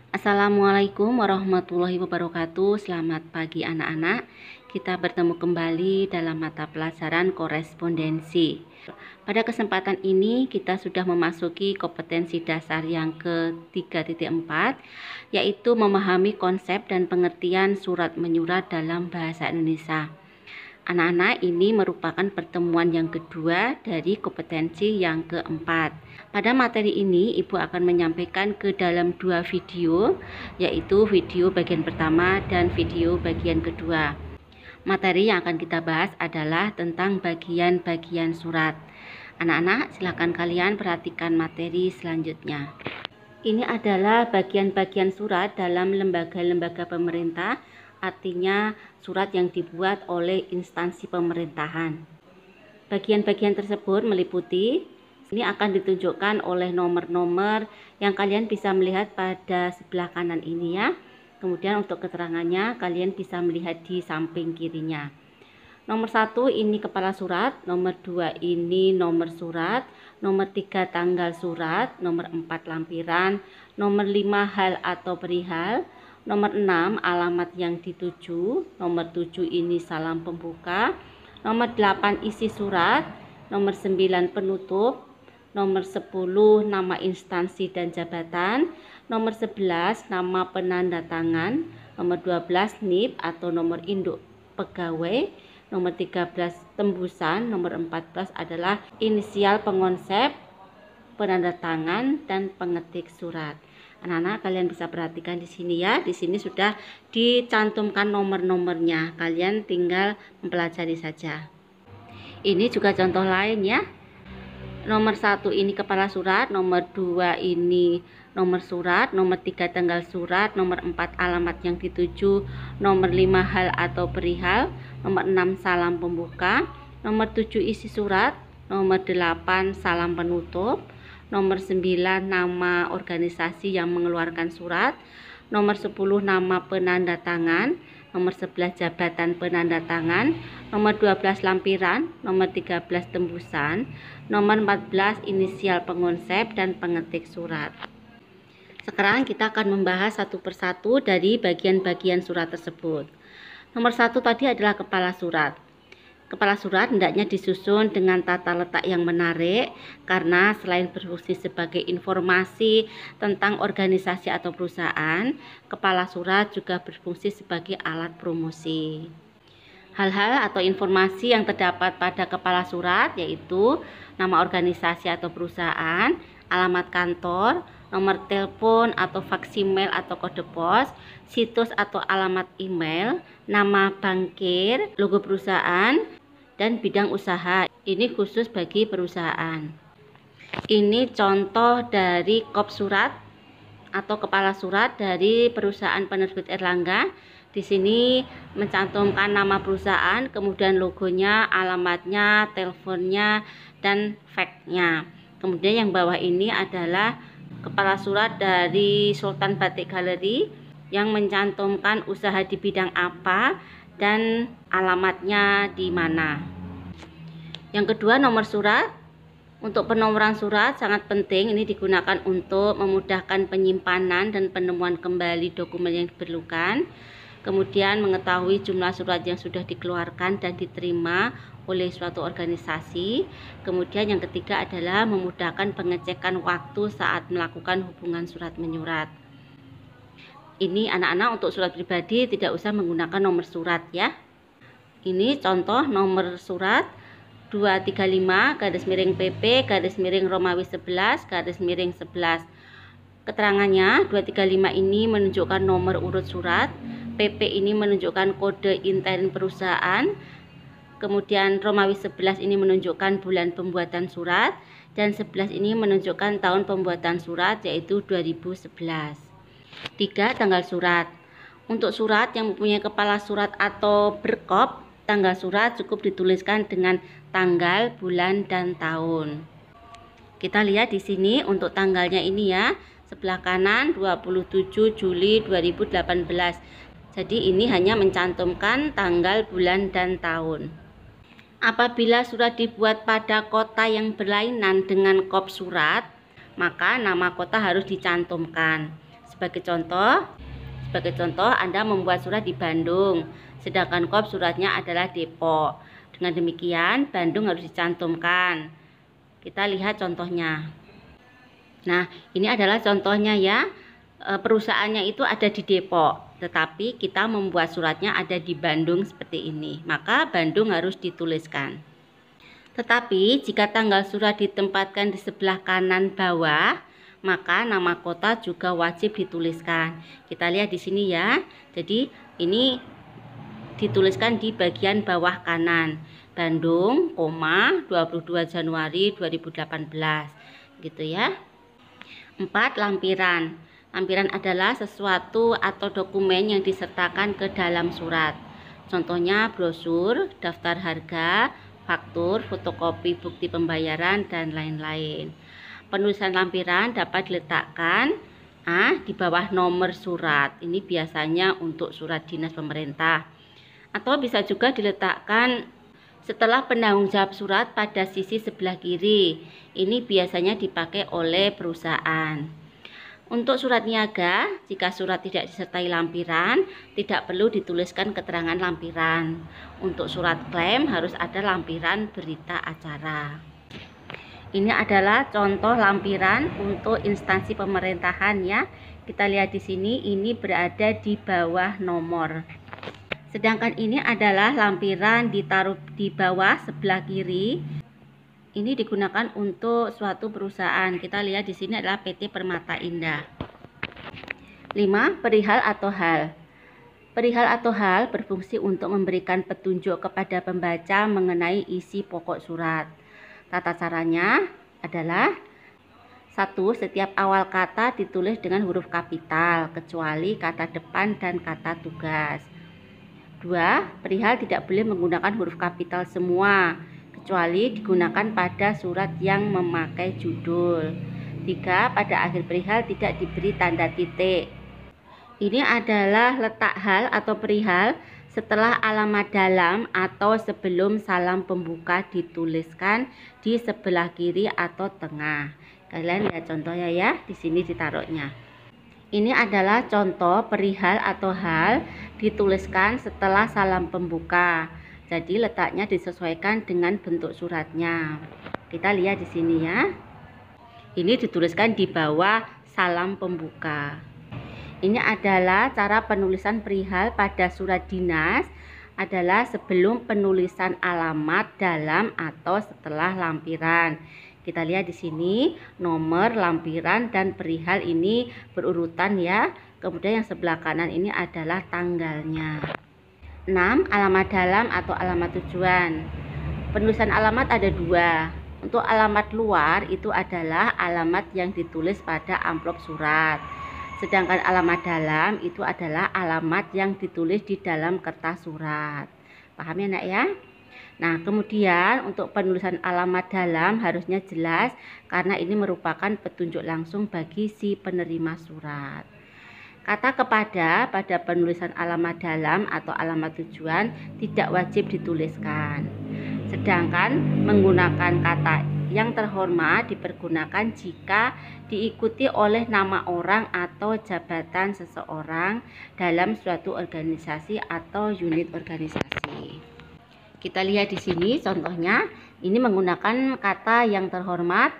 Assalamualaikum warahmatullahi wabarakatuh. Selamat pagi anak-anak. Kita bertemu kembali dalam mata pelajaran korespondensi. Pada kesempatan ini kita sudah memasuki kompetensi dasar yang ke-3.4, yaitu memahami konsep dan pengertian surat menyurat dalam bahasa Indonesia. Anak-anak, ini merupakan pertemuan yang kedua dari kompetensi yang keempat. Pada materi ini, Ibu akan menyampaikan ke dalam dua video, yaitu video bagian pertama dan video bagian kedua. Materi yang akan kita bahas adalah tentang bagian-bagian surat. Anak-anak, silakan kalian perhatikan materi selanjutnya. Ini adalah bagian-bagian surat dalam lembaga-lembaga pemerintah, artinya surat yang dibuat oleh instansi pemerintahan. Bagian-bagian tersebut meliputi, ini akan ditunjukkan oleh nomor-nomor yang kalian bisa melihat pada sebelah kanan ini ya. Kemudian untuk keterangannya kalian bisa melihat di samping kirinya. Nomor 1 ini kepala surat, nomor 2 ini nomor surat, nomor 3 tanggal surat, nomor 4 lampiran, nomor 5 hal atau perihal, nomor 6 alamat yang dituju, nomor 7 ini salam pembuka, nomor 8 isi surat, nomor 9 penutup, nomor 10 nama instansi dan jabatan, nomor 11 nama penanda tangan, nomor 12 NIP atau nomor induk pegawai, nomor 13 tembusan, nomor 14 adalah inisial pengonsep, penanda tangan dan pengetik surat. Anak-anak, kalian bisa perhatikan di sini ya. Di sini sudah dicantumkan nomor-nomornya. Kalian tinggal mempelajari saja. Ini juga contoh lain ya. Nomor 1 ini kepala surat, nomor 2 ini nomor surat, nomor 3 tanggal surat, nomor 4 alamat yang dituju, nomor 5 hal atau perihal, nomor 6 salam pembuka, nomor 7 isi surat, nomor 8 salam penutup, nomor 9 nama organisasi yang mengeluarkan surat, nomor 10 nama penanda tangan, nomor 11 jabatan penanda tangan, nomor 12 lampiran, nomor 13 tembusan, nomor 14 inisial pengonsep dan pengetik surat. Sekarang kita akan membahas satu persatu dari bagian-bagian surat tersebut. Nomor 1 tadi adalah kepala surat. Kepala surat hendaknya disusun dengan tata letak yang menarik karena selain berfungsi sebagai informasi tentang organisasi atau perusahaan, kepala surat juga berfungsi sebagai alat promosi. Hal-hal atau informasi yang terdapat pada kepala surat yaitu nama organisasi atau perusahaan, alamat kantor, nomor telepon atau faksimil atau kode pos, situs atau alamat email, nama bankir, logo perusahaan, dan bidang usaha. Ini khusus bagi perusahaan. Ini contoh dari kop surat atau kepala surat dari perusahaan penerbit Erlangga. Di sini mencantumkan nama perusahaan, kemudian logonya, alamatnya, teleponnya, dan fax-nya. Kemudian yang bawah ini adalah kepala surat dari Sultan Batik Galeri yang mencantumkan usaha di bidang apa dan alamatnya di mana. Yang kedua, nomor surat. Untuk penomoran surat sangat penting, ini digunakan untuk memudahkan penyimpanan dan penemuan kembali dokumen yang diperlukan. Kemudian mengetahui jumlah surat yang sudah dikeluarkan dan diterima oleh suatu organisasi. Kemudian yang ketiga adalah memudahkan pengecekan waktu saat melakukan hubungan surat menyurat. Ini anak-anak untuk surat pribadi tidak usah menggunakan nomor surat ya. Ini contoh nomor surat 235 garis miring PP garis miring Romawi 11 garis miring 11. Keterangannya 235 ini menunjukkan nomor urut surat, PP ini menunjukkan kode intern perusahaan, kemudian Romawi 11 ini menunjukkan bulan pembuatan surat, dan 11 ini menunjukkan tahun pembuatan surat yaitu 2011. 3. Tanggal surat. Untuk surat yang mempunyai kepala surat atau berkop, tanggal surat cukup dituliskan dengan tanggal, bulan, dan tahun. Kita lihat di sini untuk tanggalnya ini ya, sebelah kanan 27 Juli 2018. Jadi ini hanya mencantumkan tanggal, bulan, dan tahun. Apabila surat dibuat pada kota yang berlainan dengan kop surat, maka nama kota harus dicantumkan. Sebagai contoh Anda membuat surat di Bandung, sedangkan kop suratnya adalah Depok. Dengan demikian Bandung harus dicantumkan. Kita lihat contohnya. Nah, ini adalah contohnya ya. Perusahaannya itu ada di Depok, tetapi kita membuat suratnya ada di Bandung seperti ini. Maka Bandung harus dituliskan. Tetapi jika tanggal surat ditempatkan di sebelah kanan bawah, maka nama kota juga wajib dituliskan. Kita lihat di sini ya. Jadi ini dituliskan di bagian bawah kanan. Bandung, 22 Januari 2018. Gitu ya. 4. Lampiran. Lampiran adalah sesuatu atau dokumen yang disertakan ke dalam surat. Contohnya brosur, daftar harga, faktur, fotokopi bukti pembayaran, dan lain-lain. Penulisan lampiran dapat diletakkan di bawah nomor surat. Ini biasanya untuk surat dinas pemerintah. Atau bisa juga diletakkan setelah penanggung jawab surat pada sisi sebelah kiri. Ini biasanya dipakai oleh perusahaan. Untuk surat niaga, jika surat tidak disertai lampiran, tidak perlu dituliskan keterangan lampiran. Untuk surat klaim harus ada lampiran berita acara. Ini adalah contoh lampiran untuk instansi pemerintahan ya. Kita lihat di sini, ini berada di bawah nomor. Sedangkan ini adalah lampiran ditaruh di bawah sebelah kiri. Ini digunakan untuk suatu perusahaan. Kita lihat di sini adalah PT Permata Indah. 5. Perihal atau hal. Perihal atau hal berfungsi untuk memberikan petunjuk kepada pembaca mengenai isi pokok surat. Tata caranya adalah 1. Setiap awal kata ditulis dengan huruf kapital, kecuali kata depan dan kata tugas. 2. Perihal tidak boleh menggunakan huruf kapital semua, kecuali digunakan pada surat yang memakai judul. 3. Pada akhir perihal tidak diberi tanda titik. Ini adalah letak hal atau perihal setelah alamat dalam atau sebelum salam pembuka dituliskan di sebelah kiri atau tengah. Kalian lihat contohnya ya, di sini ditaruhnya. Ini adalah contoh perihal atau hal dituliskan setelah salam pembuka. Jadi letaknya disesuaikan dengan bentuk suratnya. Kita lihat di sini ya. Ini dituliskan di bawah salam pembuka. Ini adalah cara penulisan perihal pada surat dinas adalah sebelum penulisan alamat dalam atau setelah lampiran. Kita lihat di sini nomor, lampiran, dan perihal ini berurutan ya. Kemudian yang sebelah kanan ini adalah tanggalnya. 6. Alamat dalam atau alamat tujuan. Penulisan alamat ada 2. Untuk alamat luar itu adalah alamat yang ditulis pada amplop surat. Sedangkan alamat dalam itu adalah alamat yang ditulis di dalam kertas surat. Paham ya nak ya? Nah, kemudian untuk penulisan alamat dalam harusnya jelas karena ini merupakan petunjuk langsung bagi si penerima surat. Kata kepada pada penulisan alamat dalam atau alamat tujuan tidak wajib dituliskan. Sedangkan menggunakan kata yang terhormat dipergunakan jika diikuti oleh nama orang atau jabatan seseorang dalam suatu organisasi atau unit organisasi. Kita lihat di sini contohnya, ini menggunakan kata yang terhormat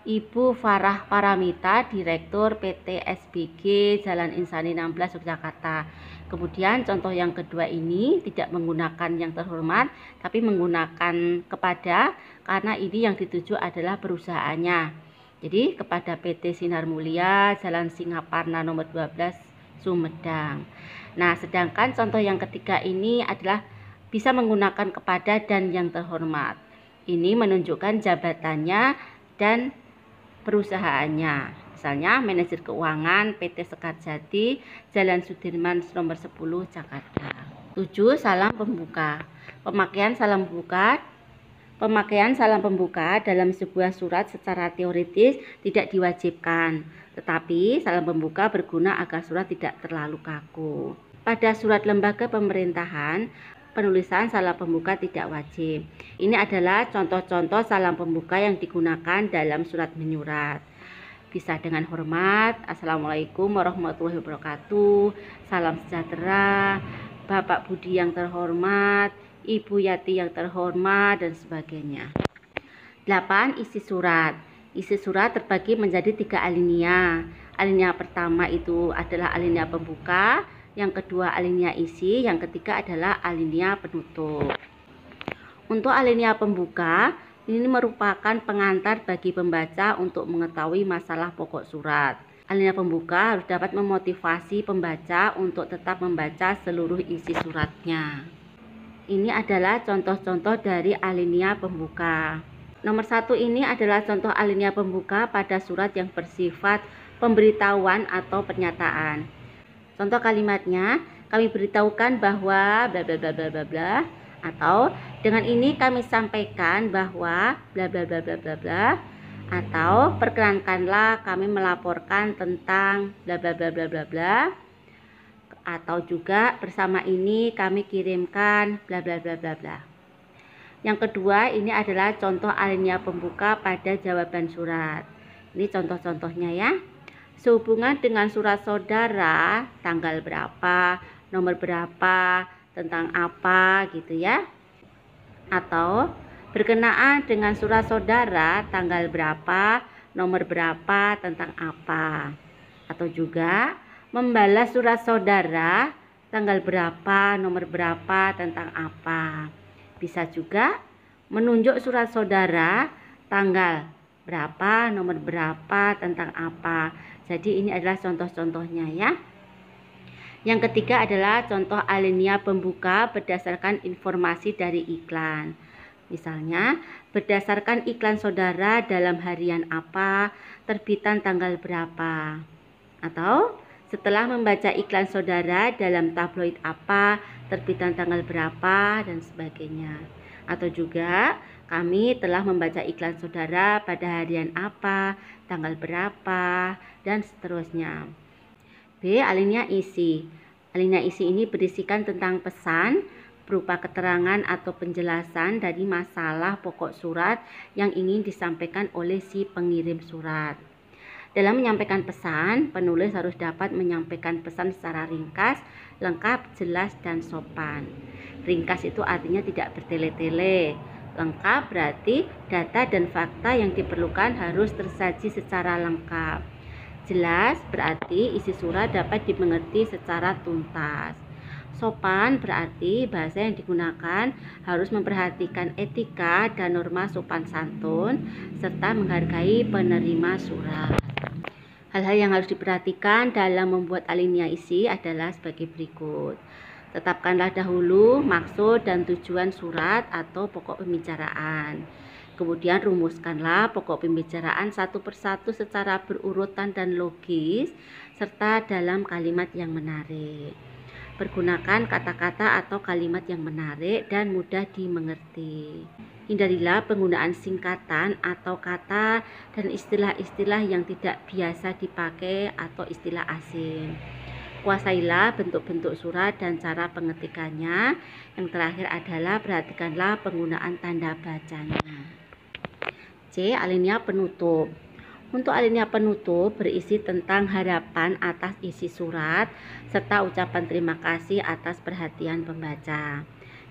Ibu Farah Paramita, Direktur PT SBG Jalan Insani 16 Yogyakarta. Kemudian contoh yang kedua ini tidak menggunakan yang terhormat tapi menggunakan kepada, karena ini yang dituju adalah perusahaannya. Jadi kepada PT Sinar Mulia Jalan Singaparna nomor 12 Sumedang. Nah, sedangkan contoh yang ketiga ini adalah bisa menggunakan kepada dan yang terhormat. Ini menunjukkan jabatannya dan perusahaannya. Misalnya manajer keuangan PT Sekarjati Jalan Sudirman nomor 10 Jakarta. 7. Salam pembuka. Pemakaian salam pembuka dalam sebuah surat secara teoritis tidak diwajibkan, tetapi salam pembuka berguna agar surat tidak terlalu kaku. Pada surat lembaga pemerintahan, penulisan salam pembuka tidak wajib. Ini adalah contoh-contoh salam pembuka yang digunakan dalam surat menyurat. Bisa dengan hormat, Assalamualaikum warahmatullahi wabarakatuh, salam sejahtera, Bapak Budi yang terhormat, Ibu Yati yang terhormat, dan sebagainya. 8. Isi surat. Isi surat terbagi menjadi 3 alinea. Alinea pertama itu adalah alinea pembuka, yang kedua alinea isi, yang ketiga adalah alinea penutup. Untuk alinea pembuka, ini merupakan pengantar bagi pembaca untuk mengetahui masalah pokok surat. Alinea pembuka harus dapat memotivasi pembaca untuk tetap membaca seluruh isi suratnya. Ini adalah contoh-contoh dari alinea pembuka. Nomor 1 ini adalah contoh alinea pembuka pada surat yang bersifat pemberitahuan atau pernyataan. Contoh kalimatnya, kami beritahukan bahwa bla bla bla bla bla bla, atau dengan ini kami sampaikan bahwa bla bla bla bla bla bla, atau perkenankanlah kami melaporkan tentang bla bla bla bla bla bla, atau juga bersama ini kami kirimkan bla bla bla bla bla. Yang kedua, ini adalah contoh alinea pembuka pada jawaban surat. Ini contoh-contohnya ya. Sehubungan dengan surat saudara, tanggal berapa, nomor berapa, tentang apa gitu ya. Atau berkenaan dengan surat saudara, tanggal berapa, nomor berapa, tentang apa. Atau juga membalas surat saudara, tanggal berapa, nomor berapa, tentang apa. Bisa juga menunjuk surat saudara, tanggal berapa, nomor berapa, tentang apa. Jadi ini adalah contoh-contohnya ya. Yang ketiga adalah contoh alinea pembuka berdasarkan informasi dari iklan. Misalnya, berdasarkan iklan saudara dalam harian apa, terbitan tanggal berapa. Atau setelah membaca iklan saudara dalam tabloid apa, terbitan tanggal berapa, dan sebagainya. Atau juga kami telah membaca iklan saudara pada harian apa, tanggal berapa, dan seterusnya. B. Alinea isi. Alinea isi ini berisikan tentang pesan berupa keterangan atau penjelasan dari masalah pokok surat yang ingin disampaikan oleh si pengirim surat. Dalam menyampaikan pesan, penulis harus dapat menyampaikan pesan secara ringkas, lengkap, jelas, dan sopan. Ringkas itu artinya tidak bertele-tele. Lengkap berarti data dan fakta yang diperlukan harus tersaji secara lengkap. Jelas berarti isi surat dapat dimengerti secara tuntas. Sopan berarti bahasa yang digunakan harus memperhatikan etika dan norma sopan santun serta menghargai penerima surat. Hal-hal yang harus diperhatikan dalam membuat alinea isi adalah sebagai berikut. Tetapkanlah dahulu maksud dan tujuan surat atau pokok pembicaraan. Kemudian rumuskanlah pokok pembicaraan satu persatu secara berurutan dan logis serta dalam kalimat yang menarik. Pergunakan kata-kata atau kalimat yang menarik dan mudah dimengerti. Hindarilah penggunaan singkatan atau kata dan istilah-istilah yang tidak biasa dipakai atau istilah asing. Kuasailah bentuk-bentuk surat dan cara pengetikannya. Yang terakhir adalah perhatikanlah penggunaan tanda bacanya. C. Alinea penutup. Untuk alinea penutup berisi tentang harapan atas isi surat serta ucapan terima kasih atas perhatian pembaca.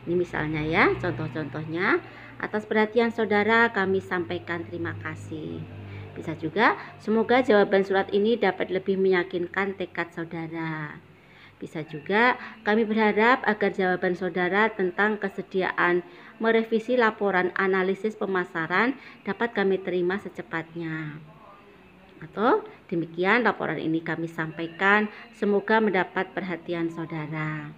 Ini misalnya ya, contoh-contohnya. Atas perhatian saudara kami sampaikan terima kasih. Bisa juga, semoga jawaban surat ini dapat lebih meyakinkan tekad saudara. Bisa juga, kami berharap agar jawaban saudara tentang kesediaan merevisi laporan analisis pemasaran dapat kami terima secepatnya. Atau demikian laporan ini kami sampaikan, semoga mendapat perhatian saudara.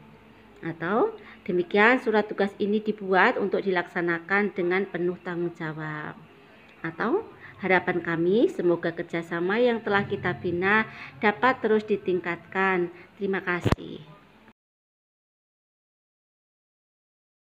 Atau demikian surat tugas ini dibuat untuk dilaksanakan dengan penuh tanggung jawab. Atau harapan kami semoga kerjasama yang telah kita bina dapat terus ditingkatkan. Terima kasih.